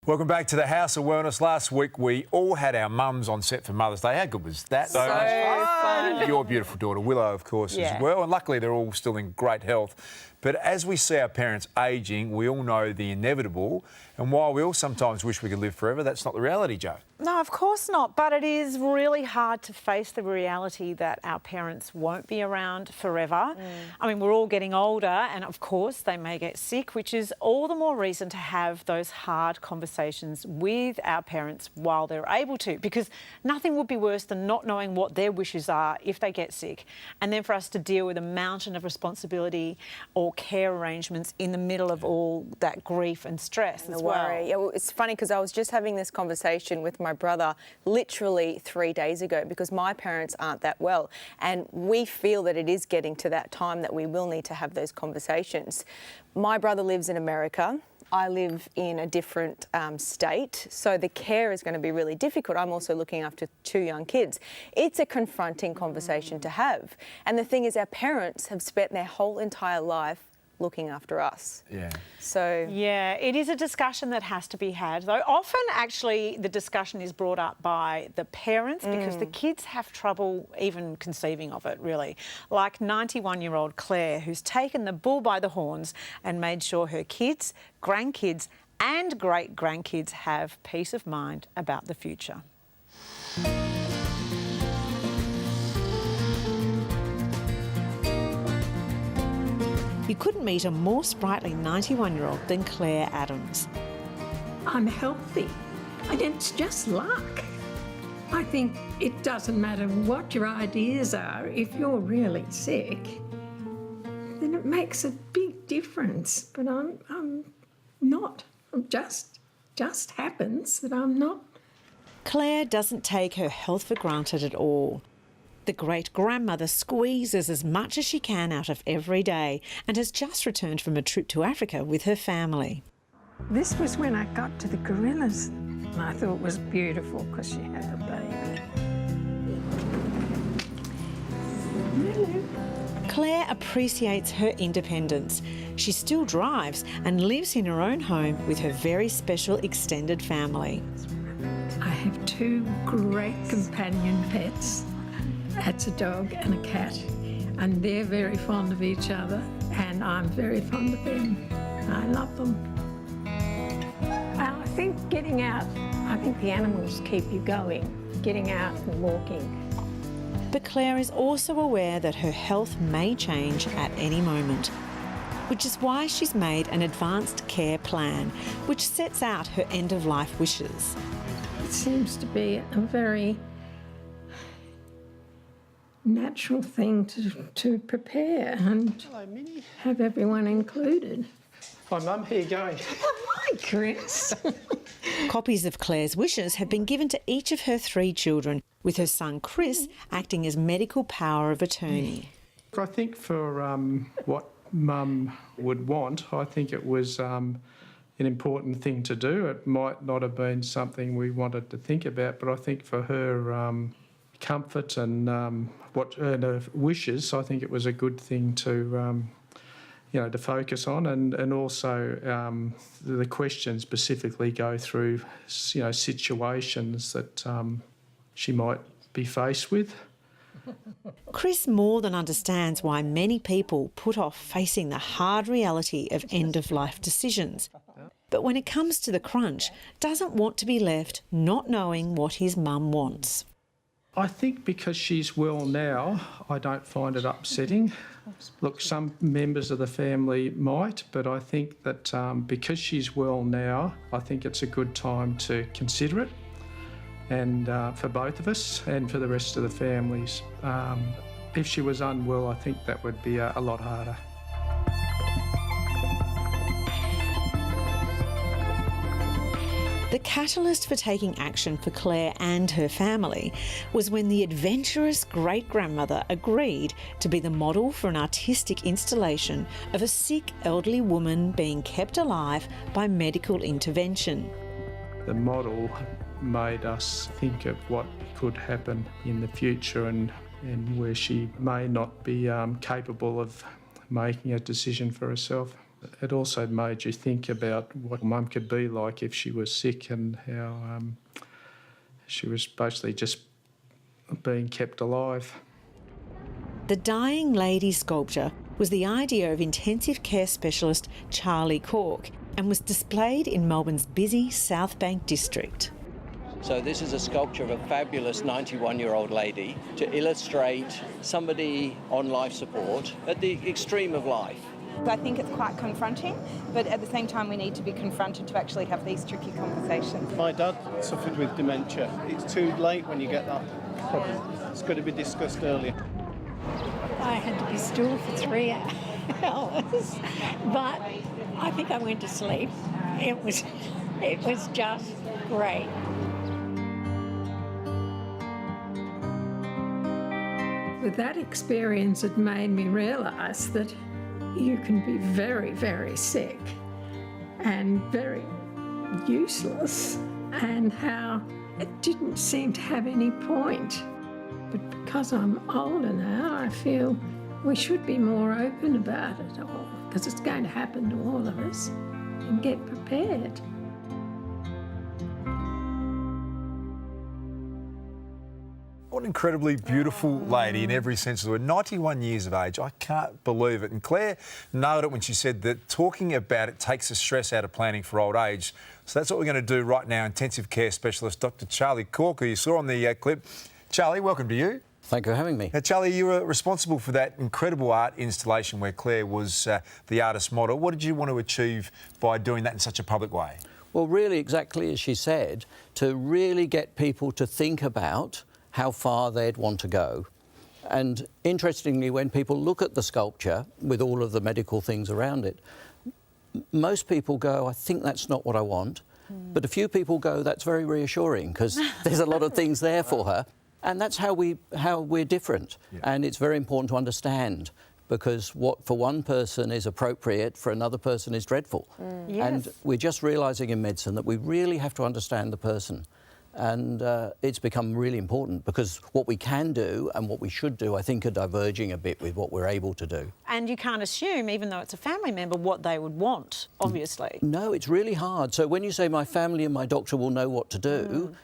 Welcome back to the House of Wellness. Last week we all had our mums on set for Mother's Day. How good was that? So fun. Your beautiful daughter Willow, of course, as well. And luckily they're all still in great health. But as we see our parents ageing, we all know the inevitable. And while we all sometimes wish we could live forever, that's not the reality, Jo. No, of course not. But it is really hard to face the reality that our parents won't be around forever. I mean, we're all getting older and, of course, they may get sick, which is all the more reason to have those hard conversations with our parents while they're able to, because nothing would be worse than not knowing what their wishes are if they get sick, and then for us to deal with a mountain of responsibility or care arrangements in the middle of all that grief and stress as well. Yeah, well, it's funny because I was just having this conversation with my brother literally 3 days ago, because my parents aren't that well, and we feel that it is getting to that time that we will need to have those conversations. My brother lives in America. I live in a different state, so the care is going to be really difficult. I'm also looking after 2 young kids. It's a confronting conversation to have. And the thing is, our parents have spent their whole entire life looking after us. Yeah, it is a discussion that has to be had, though often actually the discussion is brought up by the parents because the kids have trouble even conceiving of it, really. Like 91-year-old Claire, who's taken the bull by the horns and made sure her kids, grandkids and great-grandkids have peace of mind about the future. You couldn't meet a more sprightly 91-year-old than Claire Adams. I'm healthy, and it's just luck. I think it doesn't matter what your ideas are. If you're really sick, then it makes a big difference. But I'm not. It just happens that I'm not. Claire doesn't take her health for granted at all. The great-grandmother squeezes as much as she can out of every day and has just returned from a trip to Africa with her family. This was when I got to the gorillas, and I thought it was beautiful because she had a baby. Hello. Claire appreciates her independence. She still drives and lives in her own home with her very special extended family. I have 2 great companion pets. That's a dog and a cat, and they're very fond of each other, and I'm very fond of them. I love them. I think getting out, I think the animals keep you going, getting out and walking. But Claire is also aware that her health may change at any moment, which is why she's made an advanced care plan, which sets out her end-of-life wishes. It seems to be a very natural thing to prepare and have everyone included. Hi Mum, how you going? Hi Chris. Copies of Claire's wishes have been given to each of her 3 children, with her son Chris acting as medical power of attorney. I think for what Mum would want, I think it was an important thing to do. It might not have been something we wanted to think about, but I think for her comfort and her wishes, I think it was a good thing to to focus on, and also the questions specifically go through situations that she might be faced with. Chris more than understands why many people put off facing the hard reality of end-of-life decisions, but when it comes to the crunch, doesn't want to be left not knowing what his mum wants. I think because she's well now, I don't find it upsetting. Look, some members of the family might, but I think that because she's well now, I think it's a good time to consider it, and for both of us and for the rest of the families. If she was unwell, I think that would be a lot harder. The catalyst for taking action for Claire and her family was when the adventurous great-grandmother agreed to be the model for an artistic installation of a sick elderly woman being kept alive by medical intervention. The model made us think of what could happen in the future and where she may not be capable of making a decision for herself. It also made you think about what Mum could be like if she was sick and how she was basically just being kept alive. The Dying Lady sculpture was the idea of intensive care specialist Charlie Corke and was displayed in Melbourne's busy South Bank district. So this is a sculpture of a fabulous 91-year-old lady to illustrate somebody on life support at the extreme of life. I think it's quite confronting, but at the same time we need to be confronted to actually have these tricky conversations. My dad suffered with dementia. It's too late when you get that problem. It's got to be discussed earlier. I had to be still for 3 hours, but I think I went to sleep. It was just great. With that experience, it made me realise that you can be very, very sick and very useless, and how it didn't seem to have any point. But because I'm older now, I feel we should be more open about it all, because it's going to happen to all of us, and get prepared. What an incredibly beautiful lady in every sense of the word. 91 years of age. I can't believe it. And Claire nailed it when she said that talking about it takes the stress out of planning for old age. So that's what we're going to do right now. Intensive care specialist Dr Charlie Corker, you saw on the clip. Charlie, welcome to you. Thank you for having me. Now, Charlie, you were responsible for that incredible art installation where Claire was the artist model. What did you want to achieve by doing that in such a public way? Well, really, exactly as she said, to really get people to think about how far they'd want to go. And interestingly, when people look at the sculpture with all of the medical things around it, most people go, I think that's not what I want. But a few people go, that's very reassuring, because there's a lot of things there for her. And that's how we're different. Yeah. And it's very important to understand, because what for one person is appropriate for another person is dreadful. Yes. And we're just realising in medicine that we really have to understand the person. And it's become really important, because what we can do and what we should do, I think, are diverging a bit with what we're able to do. And you can't assume, even though it's a family member, what they would want, obviously. No, it's really hard. So when you say my family and my doctor will know what to do,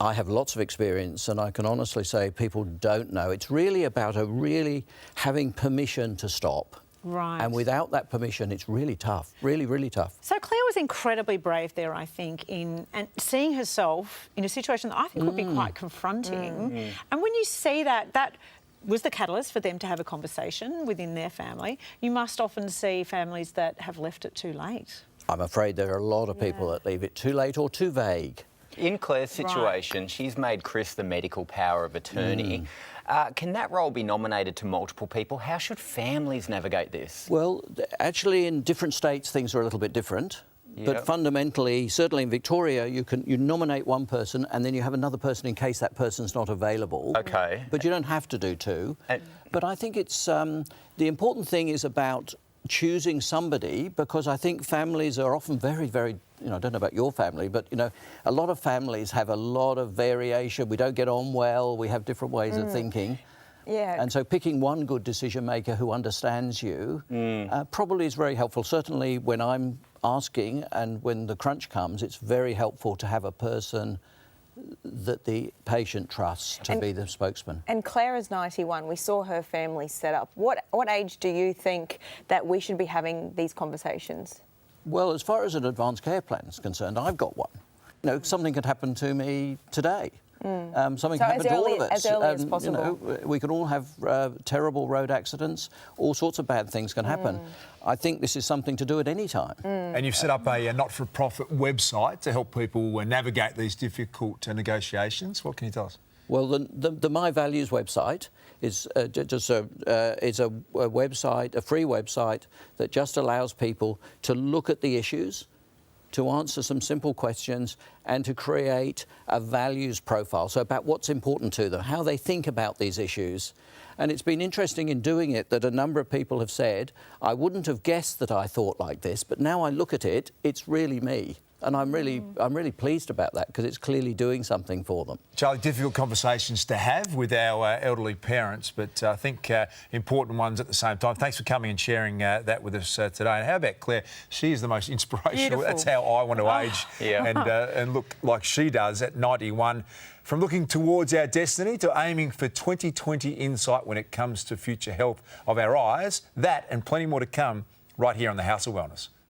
I have lots of experience, and I can honestly say people don't know. It's really about really having permission to stop. Right. And without that permission, it's really tough, really, really tough. So Claire was incredibly brave there, I think, and seeing herself in a situation that I think would be quite confronting. And when you see that was the catalyst for them to have a conversation within their family. You must often see families that have left it too late. I'm afraid there are a lot of people that leave it too late or too vague. In Claire's situation, she's made Chris the medical power of attorney. Can that role be nominated to multiple people? How should families navigate this? Well, actually, in different states, things are a little bit different. But fundamentally, certainly in Victoria, you nominate one person and then you have another person in case that person's not available. OK. But you don't have to do two. But I think it's the important thing is about choosing somebody, because I think families are often very, very, I don't know about your family, but, a lot of families have a lot of variation. We don't get on well. We have different ways of thinking. Yeah. And so picking one good decision maker who understands you probably is very helpful. Certainly when I'm asking and when the crunch comes, it's very helpful to have a person that the patient trusts to be the spokesman. And Claire is 91. We saw her family set up. What age do you think that we should be having these conversations? Well, as far as an advanced care plan is concerned, I've got one. Something could happen to me today. Something can happen to all of us. As early as possible. We can all have terrible road accidents. All sorts of bad things can happen. I think this is something to do at any time. And you've set up a not-for-profit website to help people navigate these difficult negotiations. What can you tell us? Well, the My Values website is just a website, a free website that just allows people to look at the issues, to answer some simple questions, and to create a values profile, so about what's important to them, how they think about these issues. And it's been interesting in doing it that a number of people have said, I wouldn't have guessed that I thought like this, but now I look at it, it's really me. and I'm really pleased about that because it's clearly doing something for them. Charlie, difficult conversations to have with our elderly parents, but I think important ones at the same time. Thanks for coming and sharing that with us today. And how about Claire? She is the most inspirational. Beautiful. That's how I want to age and look like she does at 91. From looking towards our destiny to aiming for 20/20 insight when it comes to future health of our eyes, that and plenty more to come right here on the House of Wellness.